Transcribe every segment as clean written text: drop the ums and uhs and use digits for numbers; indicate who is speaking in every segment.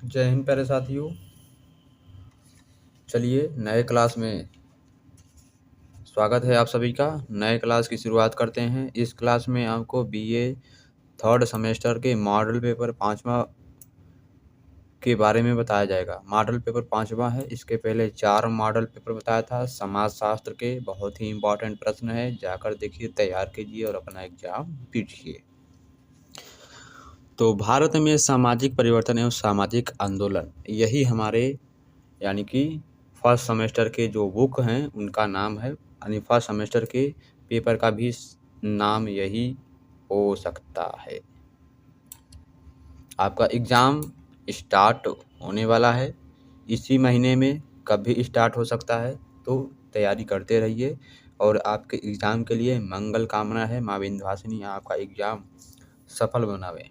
Speaker 1: जय हिंद प्यारे साथियों। चलिए नए क्लास में स्वागत है आप सभी का। नए क्लास की शुरुआत करते हैं। इस क्लास में आपको बीए थर्ड सेमेस्टर के मॉडल पेपर 5वां के बारे में बताया जाएगा। मॉडल पेपर 5वां है। इसके पहले 4 मॉडल पेपर बताया था समाजशास्त्र के। बहुत ही इम्पोर्टेंट प्रश्न है, जाकर देखिए, तैयार कीजिए और अपना एग्जाम दीजिए। तो भारत में सामाजिक परिवर्तन एवं सामाजिक आंदोलन, यही हमारे यानी कि फर्स्ट सेमेस्टर के जो बुक हैं उनका नाम है। यानी फर्स्ट सेमेस्टर के पेपर का भी नाम यही हो सकता है। आपका एग्ज़ाम स्टार्ट होने वाला है इसी महीने में, कभी स्टार्ट हो सकता है, तो तैयारी करते रहिए और आपके एग्ज़ाम के लिए मंगल कामना है। माँ विंध्यवासिनी आपका एग्ज़ाम सफल बनावे।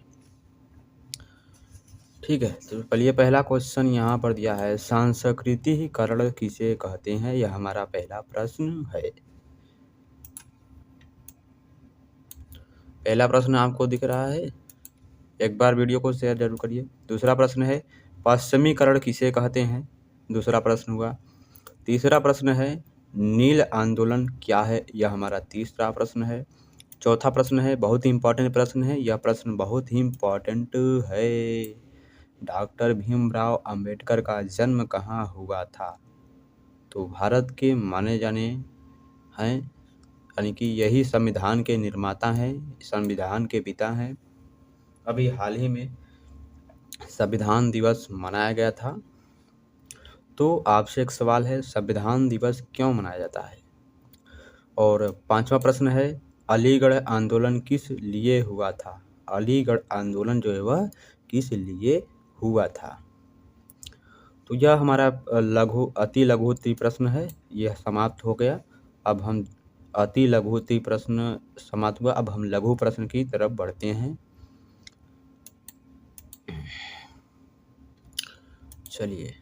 Speaker 1: ठीक है, तो चलिए पहला क्वेश्चन यहाँ पर दिया है, सांस्कृतिकरण किसे कहते हैं? यह हमारा पहला प्रश्न है। पहला प्रश्न आपको दिख रहा है, एक बार वीडियो को शेयर जरूर करिए। दूसरा प्रश्न है, पश्चिमीकरण किसे कहते हैं? दूसरा प्रश्न हुआ। तीसरा प्रश्न है, नील आंदोलन क्या है? यह हमारा तीसरा प्रश्न है। चौथा प्रश्न है, बहुत ही इंपॉर्टेंट प्रश्न है, यह प्रश्न बहुत ही इंपॉर्टेंट है, डॉक्टर भीमराव अंबेडकर का जन्म कहाँ हुआ था? तो भारत के माने जाने हैं, यानी कि यही संविधान के निर्माता हैं, संविधान के पिता हैं। अभी हाल ही में संविधान दिवस मनाया गया था। तो आपसे एक सवाल है, संविधान दिवस क्यों मनाया जाता है? और पांचवा प्रश्न है, अलीगढ़ आंदोलन किस लिए हुआ था? अलीगढ़ आंदोलन जो है वह किस लिए हुआ था? तो यह हमारा अति लघु उत्तरीय प्रश्न है, यह समाप्त हो गया। अब हम अति लघु उत्तरीय प्रश्न समाप्त हुआ, अब हम लघु प्रश्न की तरफ बढ़ते हैं। चलिए,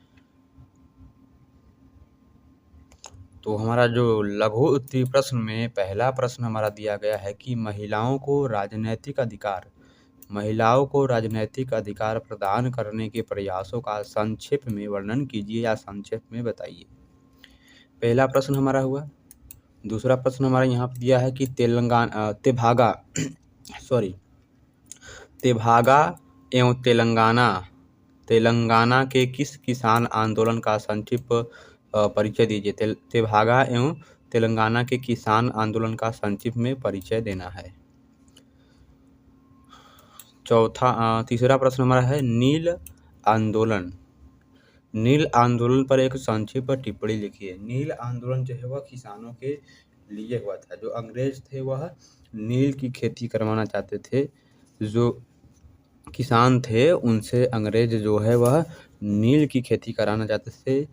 Speaker 1: तो हमारा जो लघु उत्तरीय प्रश्न में पहला प्रश्न हमारा दिया गया है कि महिलाओं को राजनैतिक अधिकार प्रदान करने के प्रयासों का संक्षेप में वर्णन कीजिए या संक्षेप में बताइए। पहला प्रश्न हमारा हुआ। दूसरा प्रश्न हमारा यहाँ पर दिया है कि तेभागा एवं तेलंगाना के किस किसान आंदोलन का संक्षिप्त परिचय दीजिए। तेभागा एवं तेलंगाना के किसान आंदोलन का संक्षिप्त में परिचय देना है। तीसरा प्रश्न हमारा है, नील आंदोलन पर एक संक्षिप्त टिप्पणी लिखिए। नील आंदोलन जो है वह किसानों के लिए हुआ था। जो अंग्रेज थे वह नील की खेती करवाना चाहते थे। जो किसान थे उनसे अंग्रेज जो है वह नील की खेती कराना चाहते थे,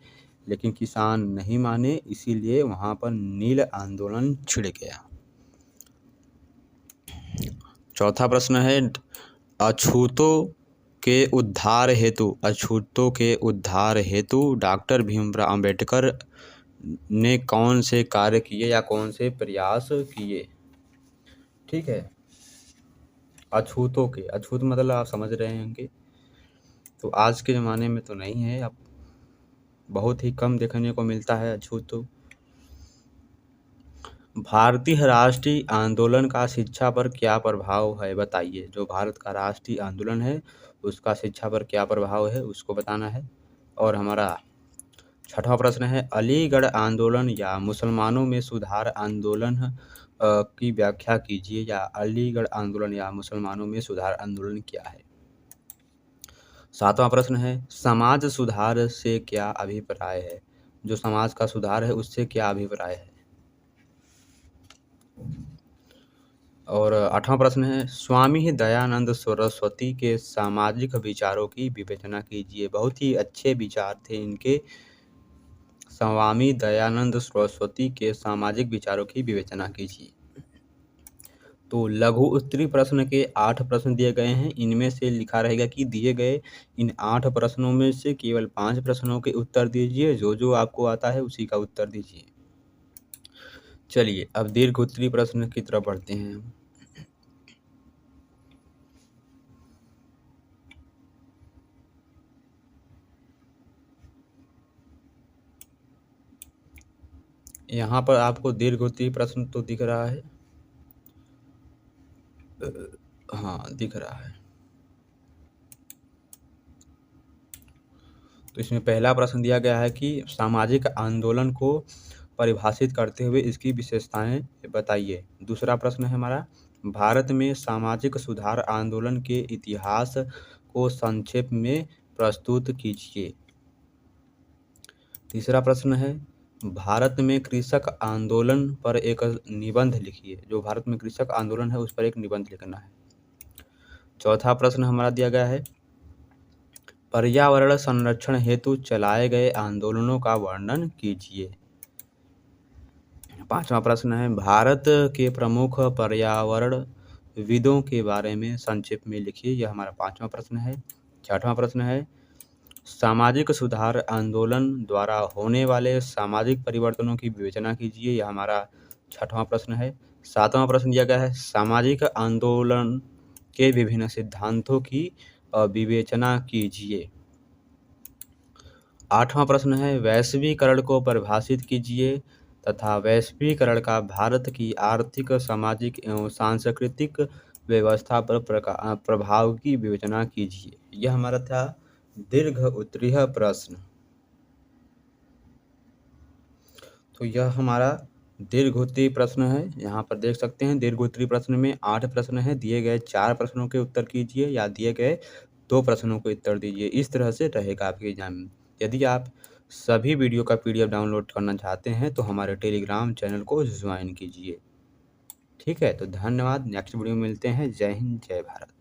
Speaker 1: लेकिन किसान नहीं माने, इसीलिए वहाँ पर नील आंदोलन छिड़ गया। चौथा प्रश्न है, अछूतों के उद्धार हेतु डॉक्टर भीमराव अंबेडकर ने कौन से कार्य किए या कौन से प्रयास किए? ठीक है, अछूत मतलब आप समझ रहे होंगे। तो आज के ज़माने में तो नहीं है, अब बहुत ही कम देखने को मिलता है अछूत। भारतीय राष्ट्रीय आंदोलन का शिक्षा पर क्या प्रभाव है, बताइए। जो भारत का राष्ट्रीय आंदोलन है उसका शिक्षा पर क्या प्रभाव है उसको बताना है। और हमारा छठवां प्रश्न है, अलीगढ़ आंदोलन या मुसलमानों में सुधार आंदोलन की व्याख्या कीजिए, या अलीगढ़ आंदोलन या मुसलमानों में सुधार आंदोलन क्या है। सातवां प्रश्न है, समाज सुधार से क्या अभिप्राय है? जो समाज का सुधार है उससे क्या अभिप्राय है। और आठवां प्रश्न है, स्वामी दयानंद सरस्वती के सामाजिक विचारों की विवेचना कीजिए। बहुत ही अच्छे विचार थे इनके। स्वामी दयानंद सरस्वती के सामाजिक विचारों की विवेचना कीजिए। तो लघु उत्तरीय प्रश्न के 8 प्रश्न दिए गए हैं। इनमें से लिखा रहेगा कि दिए गए इन 8 प्रश्नों में से केवल 5 प्रश्नों के उत्तर दीजिए। जो आपको आता है उसी का उत्तर दीजिए। चलिए, अब दीर्घ उत्तरीय प्रश्न की तरफ बढ़ते हैं। यहाँ पर आपको दीर्घोत्तरीय प्रश्न तो दिख रहा है, हाँ दिख रहा है। तो इसमें पहला प्रश्न दिया गया है कि सामाजिक आंदोलन को परिभाषित करते हुए इसकी विशेषताएं बताइए। दूसरा प्रश्न है हमारा, भारत में सामाजिक सुधार आंदोलन के इतिहास को संक्षेप में प्रस्तुत कीजिए। तीसरा प्रश्न है, भारत में कृषक आंदोलन पर एक निबंध लिखिए। जो भारत में कृषक आंदोलन है उस पर एक निबंध लिखना है। चौथा प्रश्न हमारा दिया गया है, पर्यावरण संरक्षण हेतु चलाए गए आंदोलनों का वर्णन कीजिए। पांचवा प्रश्न है, भारत के प्रमुख पर्यावरणविदों के बारे में संक्षेप में लिखिए। यह हमारा पांचवा प्रश्न है। छठवां प्रश्न है, सामाजिक सुधार आंदोलन द्वारा होने वाले सामाजिक परिवर्तनों की विवेचना कीजिए। यह हमारा छठवां प्रश्न है। सातवां प्रश्न दिया गया है, सामाजिक आंदोलन के विभिन्न सिद्धांतों की विवेचना कीजिए। आठवां प्रश्न है, वैश्वीकरण को परिभाषित कीजिए तथा वैश्वीकरण का भारत की आर्थिक, सामाजिक एवं सांस्कृतिक व्यवस्था पर प्रभाव की विवेचना कीजिए। यह हमारा था दीर्घ उत्तरीय प्रश्न। तो यह हमारा दीर्घोत्तरीय प्रश्न है। यहाँ पर देख सकते हैं दीर्घोत्तरीय प्रश्न में 8 प्रश्न है। दिए गए 4 प्रश्नों के उत्तर कीजिए या दिए गए 2 प्रश्नों के उत्तर दीजिए। इस तरह से रहेगा आपके एग्जाम में। यदि आप सभी वीडियो का PDF डाउनलोड करना चाहते हैं तो हमारे टेलीग्राम चैनल को ज्वाइन कीजिए। ठीक है, तो धन्यवाद। नेक्स्ट वीडियो में मिलते हैं। जय हिंद, जय भारत।